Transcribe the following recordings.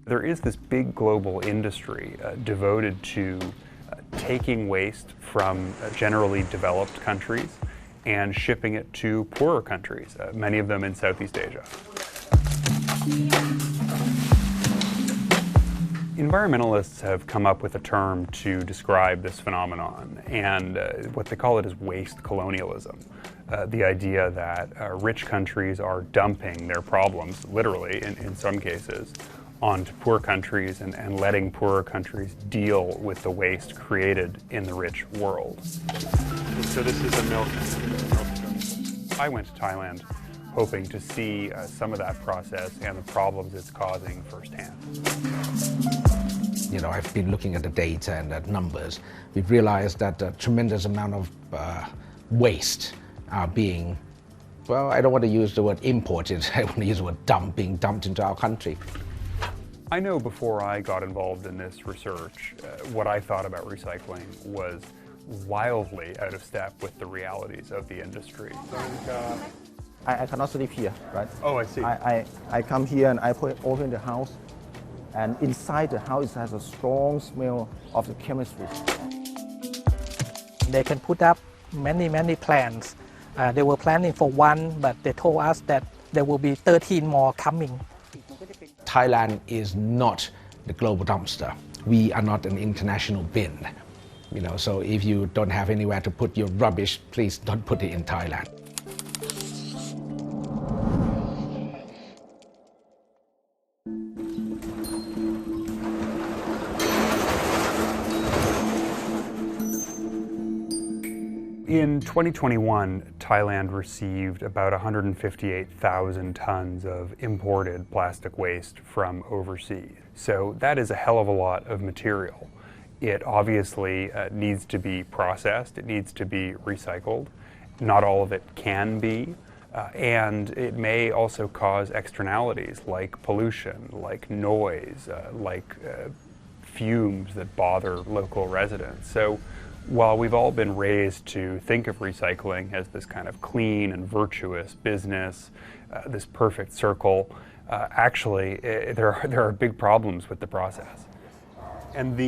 There is this big global industry devoted to taking waste from generally developed countries and shipping it to poorer countries, many of them in Southeast Asia. Environmentalists have come up with a term to describe this phenomenon, and what they call it is waste colonialism. The idea that rich countries are dumping their problems, literally in some cases, onto poor countries and letting poorer countries deal with the waste created in the rich world. So this is a milk. I went to Thailand hoping to see some of that process and the problems it's causing firsthand. You know, I've been looking at the data and the numbers. We've realized that a tremendous amount of waste are being, well, I don't want to use the word imported, I want to use the word being dumped into our country. I know before I got involved in this research, what I thought about recycling was wildly out of step with the realities of the industry. I cannot sleep here, right? Oh, I see. I come here and I open the house, and inside the house it has a strong smell of the chemistry. They can put up many plans. They were planning for one, but they told us that there will be 13 more coming. Thailand is not the global dumpster. We are not an international bin. You know, so if you don't have anywhere to put your rubbish, please don't put it in Thailand. In 2021, Thailand received about 158,000 tons of imported plastic waste from overseas. So that is a hell of a lot of material. It obviously needs to be processed, it needs to be recycled. Not all of it can be, and it may also cause externalities like pollution, like noise, like fumes that bother local residents. So while we've all been raised to think of recycling as this kind of clean and virtuous business, this perfect circle, actually there are big problems with the process. And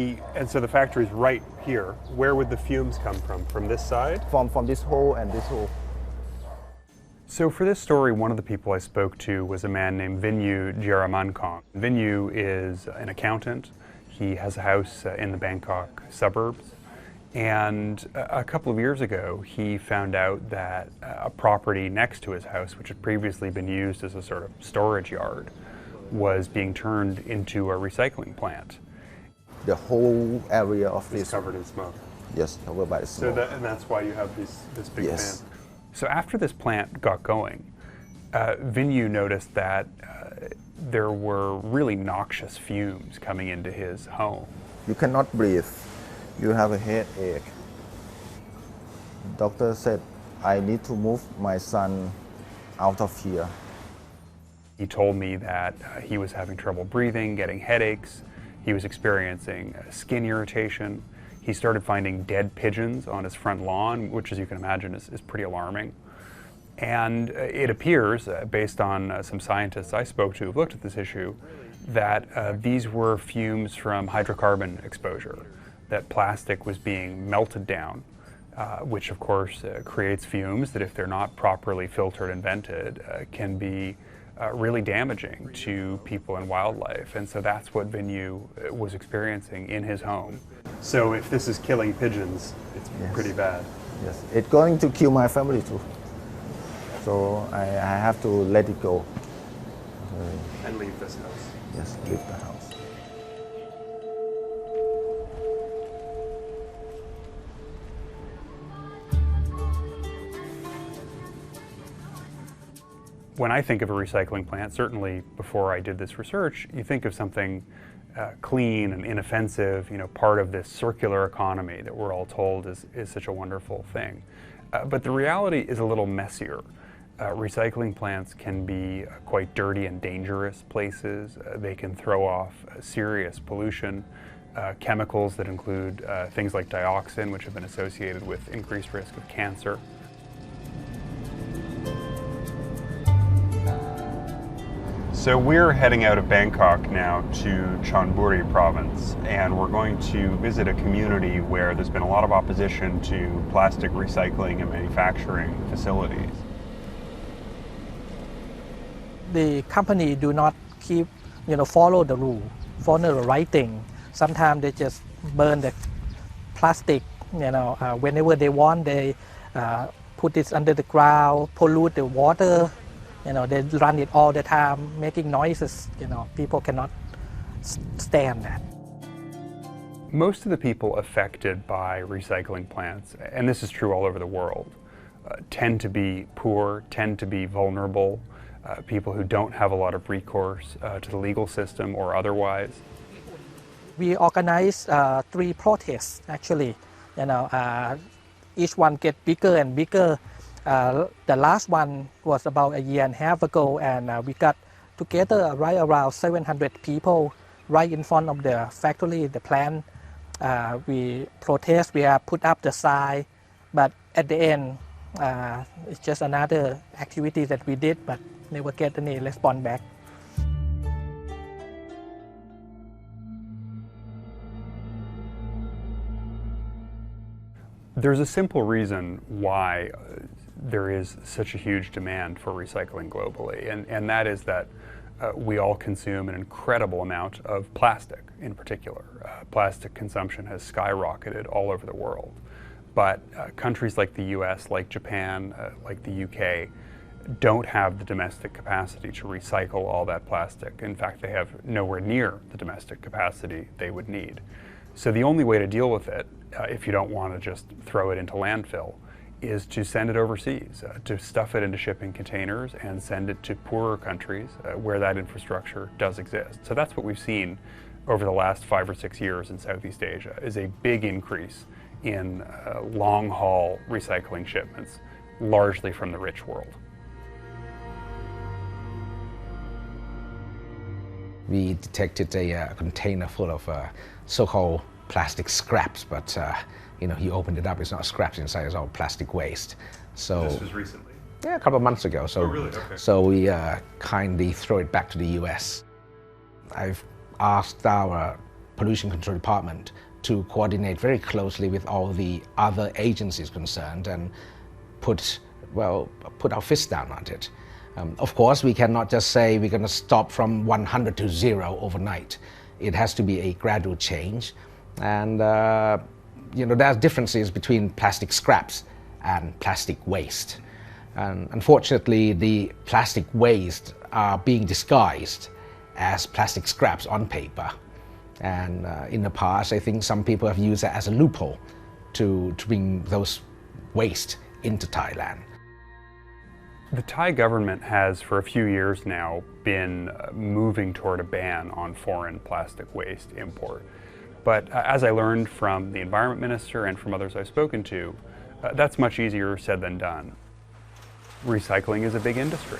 so the factory's right here. Where would the fumes come from? From this side? From this hole and this hole. So for this story, one of the people I spoke to was a man named Vinyu Jeramankong. Vinyu is an accountant. He has a house in the Bangkok suburbs. And a couple of years ago, he found out that a property next to his house, which had previously been used as a sort of storage yard, was being turned into a recycling plant. The whole area of It's this covered in smoke. Yes, covered by the smoke. And that's why you have this big Yes. fan. So after this plant got going, Vinyu noticed that there were really noxious fumes coming into his home. You cannot breathe. You have a headache. Doctor said, I need to move my son out of here. He told me that he was having trouble breathing, getting headaches. He was experiencing skin irritation. He started finding dead pigeons on his front lawn, which, as you can imagine, is pretty alarming. And it appears, based on some scientists I spoke to who've looked at this issue, that these were fumes from hydrocarbon exposure, that plastic was being melted down, which of course creates fumes that, if they're not properly filtered and vented, can be really damaging to people and wildlife. And so that's what Vinyu was experiencing in his home. So if this is killing pigeons, it's pretty bad. Yes, it's going to kill my family too. So I have to let it go. And leave this house. Yes, leave the house. When I think of a recycling plant, certainly before I did this research, you think of something clean and inoffensive, part of this circular economy that we're all told is such a wonderful thing. But the reality is a little messier. Recycling plants can be quite dirty and dangerous places. They can throw off serious pollution, chemicals that include things like dioxin, which have been associated with increased risk of cancer. So we're heading out of Bangkok now to Chonburi province, and we're going to visit a community where there's been a lot of opposition to plastic recycling and manufacturing facilities. The company do not keep, follow the rule, follow the right thing. Sometimes they just burn the plastic, whenever they want, they put it under the ground, pollute the water. They run it all the time, making noises. People cannot stand that. Most of the people affected by recycling plants, and this is true all over the world, tend to be poor, tend to be vulnerable, people who don't have a lot of recourse to the legal system or otherwise. We organized 3 protests, actually. Each one get bigger and bigger. The last one was about a year and a half ago, and we got together right around 700 people right in front of the factory, the plant. We protest, we have put up the sign, but at the end, it's just another activity that we did, but never get any response back. There's a simple reason why there is such a huge demand for recycling globally, and that is that we all consume an incredible amount of plastic in particular. Plastic consumption has skyrocketed all over the world, but countries like the US, like Japan, like the UK, don't have the domestic capacity to recycle all that plastic. In fact, they have nowhere near the domestic capacity they would need. So the only way to deal with it, if you don't want to just throw it into landfill, is to send it overseas, to stuff it into shipping containers and send it to poorer countries where that infrastructure does exist. So that's what we've seen over the last 5 or 6 years in Southeast Asia, is a big increase in long-haul recycling shipments, largely from the rich world. We detected a container full of so-called plastic scraps, but you opened it up, it's not scraps inside, it's all plastic waste. So this was recently? Yeah, a couple of months ago. So, oh, really? Okay. So we kindly throw it back to the US. I've asked our pollution control department to coordinate very closely with all the other agencies concerned and put our fist down on it. Of course, we cannot just say we're going to stop from 100 to 0 overnight. It has to be a gradual change. And there's differences between plastic scraps and plastic waste. And unfortunately, the plastic waste are being disguised as plastic scraps on paper. And in the past, I think some people have used that as a loophole to bring those waste into Thailand. The Thai government has, for a few years now, been moving toward a ban on foreign plastic waste import. But as I learned from the Environment Minister and from others I've spoken to, that's much easier said than done. Recycling is a big industry.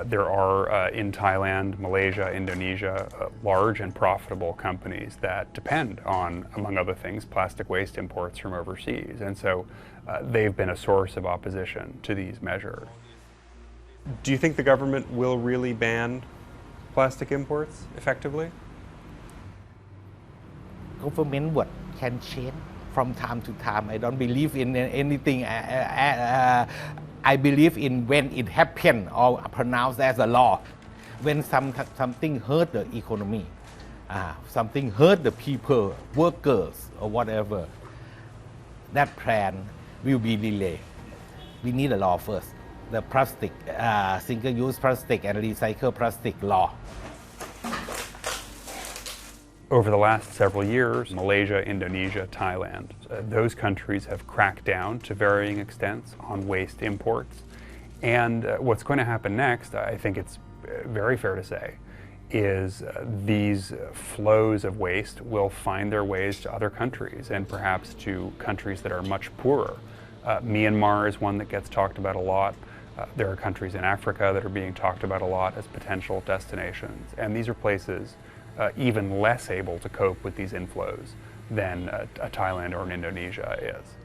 There are, in Thailand, Malaysia, Indonesia, large and profitable companies that depend on, among other things, plastic waste imports from overseas. And so they've been a source of opposition to these measures. Do you think the government will really ban plastic imports effectively? Government what can change from time to time. I don't believe in anything. I believe in when it happens or pronounced as a law. When something hurt the economy, something hurt the people, workers or whatever, that plan will be delayed. We need a law first. The plastic, single-use plastic and recycled plastic law. Over the last several years, Malaysia, Indonesia, Thailand, those countries have cracked down to varying extents on waste imports. And what's going to happen next, I think it's very fair to say, is these flows of waste will find their ways to other countries and perhaps to countries that are much poorer. Myanmar is one that gets talked about a lot. There are countries in Africa that are being talked about a lot as potential destinations. And these are places even less able to cope with these inflows than Thailand or Indonesia is.